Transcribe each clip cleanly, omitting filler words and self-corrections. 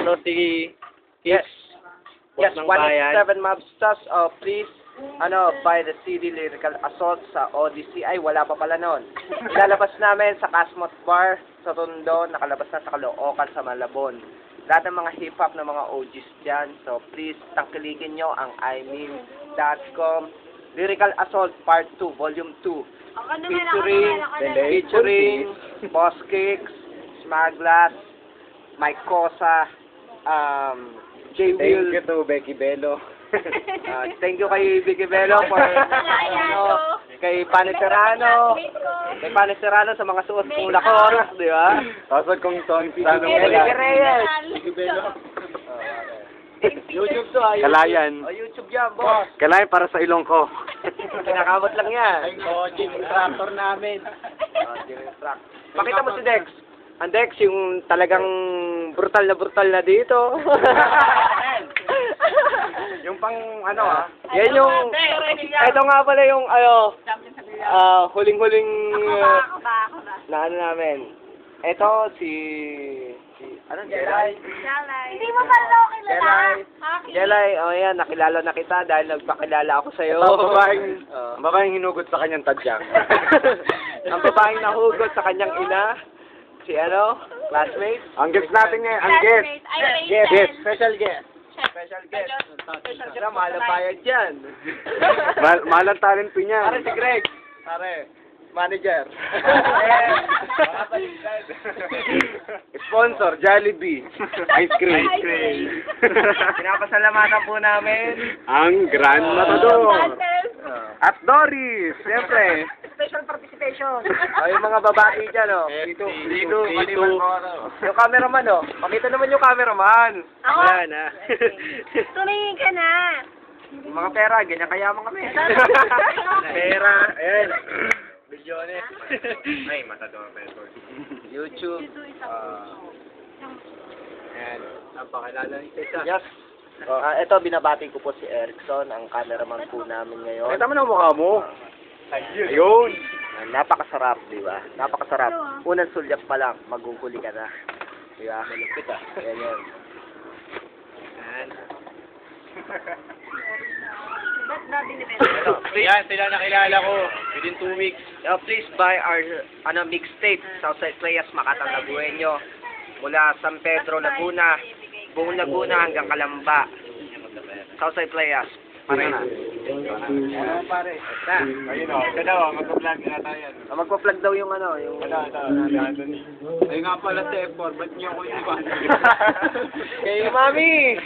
Ito si Yes. Yes, ng bayan. 187 Mobsters. Please, buy the CD Lyrical Assault sa Odyssey. Ay, wala pa pala noon. Ilalabas namin sa Casmot Bar, sa Tondo, nakalabas na sa Caloocan, sa Malabon. Lahat ng mga hip-hop na mga OGs dyan. So, please, tangkilikin nyo ang imeme.com. Lyrical Assault Part 2, Volume 2. Featuring Boss Kicks, Smaglas, Mike Cosa, J. Will. Thank you to Becky Bello. Thank you kay Vicky Bello for kay Paneserano. Kay Paneserano sa mga suot kong lakor, di ba? Tapos kung son, Eric Reyes. YouTube to ha. Kalayan. YouTube yan, boss. Kalayan para sa ilong ko. Kinakamot lang yan. Gym instructor namin. Gym instructor. Pakita mo si Dex. Ang Dex, yung talagang brutal na dito. Yung pang yan yung, ito nga pala yung huling-huling na namin. Ito Jelay. Hindi mo pa ako kilala. Jelay, yan, nakilala na kita dahil nagpakilala ako sa'yo. Ang babaeng hinugot sa kanyang tadyang. Ang babaeng nahugot sa kanyang ina. Si classmate. Ang guest natin ngayon, ang guest. Special guest. Special guest. Mahal ang bayad dyan. Mahal ang talent po niya. Pare si Greg. Pare. Manager. Sponsor, Jollibee. Ice cream. Pinapasalamatan po namin Ang Grand Matador. At Doris, siyempre. Special participation. Yung mga babae dyan, Dito. Yung cameraman, Pakita naman yung cameraman. Ako? Wala na. Tumingin ka na. Yung mga pera, ganyan kayaman kami. Pera, ayan. Bilyones. Ay, Matador Pesos. YouTube. Ayan. Napakilala ni Tessa. Yes. Ito, binabati ko po si Erickson, ang cameraman po namin ngayon. Kita mo na mukha mo. Ayun. Napakasarap, di ba? Napakasarap. Unang sulyap pa lang, maguhuli ka na. Di ba? Malupit Ayan yun. Ayan. Yan, sila nakilala ko. Within 2 weeks. Please buy our mixtape, Southside Playas, Makatang Lagueño. Mula San Pedro, Laguna, buong Laguna hanggang Calamba. Southside Playas. Pare. Pare. Ayun o, ito daw, mag-vlog yata yan. Magpa-plug daw yung yung... Ay nga pala si F4, ba't niyo ako iba? Kay Mami!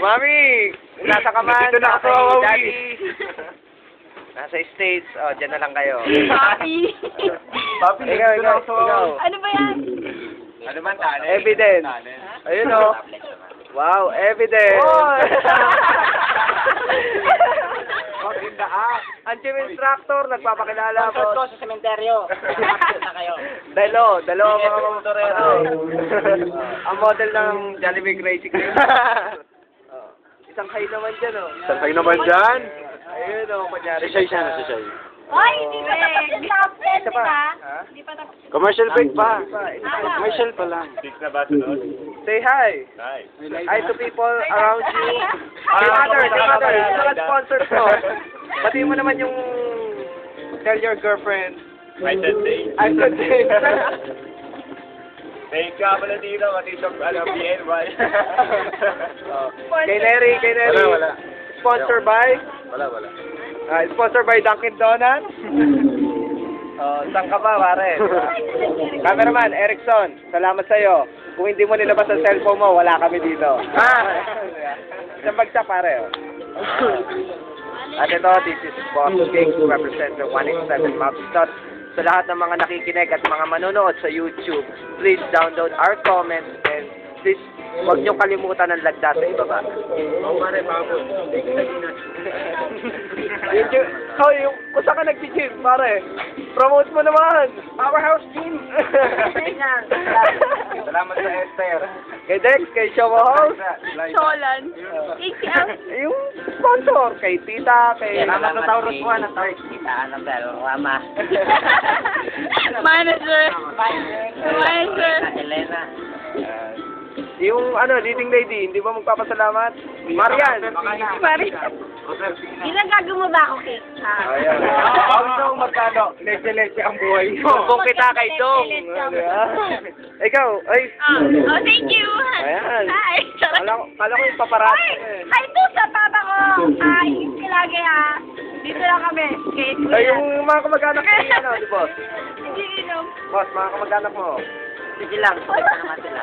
Mami! Nasa kaman, Dito na ako, Mami. Daddy. Nasa States, dyan na lang kayo. Papi. Papi, Ikaw. Ano ba yan? Ano man talent? Evidence. Ayun Wow, evidence. Ang gym instructor, nagpapakilala po. sa sementeryo. Na kayo. Dalawa mga motorero. Ang model ng Jollibee Crazy Cream. Isang kayo naman dyan, Sasay naman dyan. Ayun, kunyari. Si Shay. Ay, hindi pa tapos yung top 10, di ba? Hindi pa tapos. Commercial break pa. Commercial pa lang. Say hi. Hi to people around you. Yung mga sponsors mo. Pati mo naman yung tell your girlfriend. I said day. Thank you pala dito, pati sa BNY. Kay Nery. Wala. Sponsor by? Wala. Sponsor by Dunkin' Donuts. Saan ka ba, pare? Cameraman, Erickson, salamat sa'yo. Kung hindi mo nilabas ang cellphone mo, wala kami dito. Isang bagsak, pare. At ito, this is Boss King, who represents the 187 Mobsters. Sa lahat ng mga nakikinig at mga manonood sa YouTube, please download our comments and please huwag niyo kalimutan ang lagda sa ibaba. Pare, bago. Yung kung saan ka nag-gym, pare, promote mo naman. Powerhouse Team. Salamat sa Esther. Kay Dex, kay Show House. Solan. ACL. Yung sponsor, kay Tita, kay Taurus 1 at Manager. Manager. Elena. Yung ano, leading lady, hindi ba magpapasalamat? Marian! Mari. Ilang gagawin mo ba ako, cake? Ayan. Ako Dong, magkano? Leche-leche ang buhay ko. Kung kita kay Dong. Ikaw, ay. Oh, thank you. Ayan. Hi. Kala ko yung paparazzi. Ay, hi to sa papa ko. Ay, lagi ha. Dito lang kami. Kate. Ay, yung mga kamag-anak ko, ano, di boss? Hindi inom. Boss, mga kamag-anak mo. Sige lang. Sige naman sila.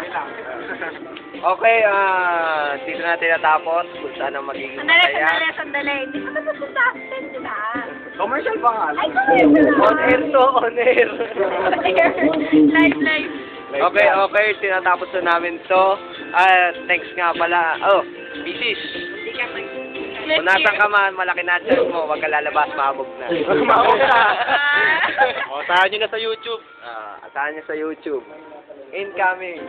Okay, dito natin natapos kung saan ang magiging masaya. Sandali. Hindi ko napapasakit, di ba? Commercial ba nga? Ay, commercial On air to, on air. Live. Okay, tinatapos na namin to. Thanks nga pala. Oh, Mrs. Kung nasan ka man, malaki na chance mo, wag ka lalabas, mahabog na. Mahabog na. O, asahan nyo na sa YouTube. Asahan nyo sa YouTube. Incoming.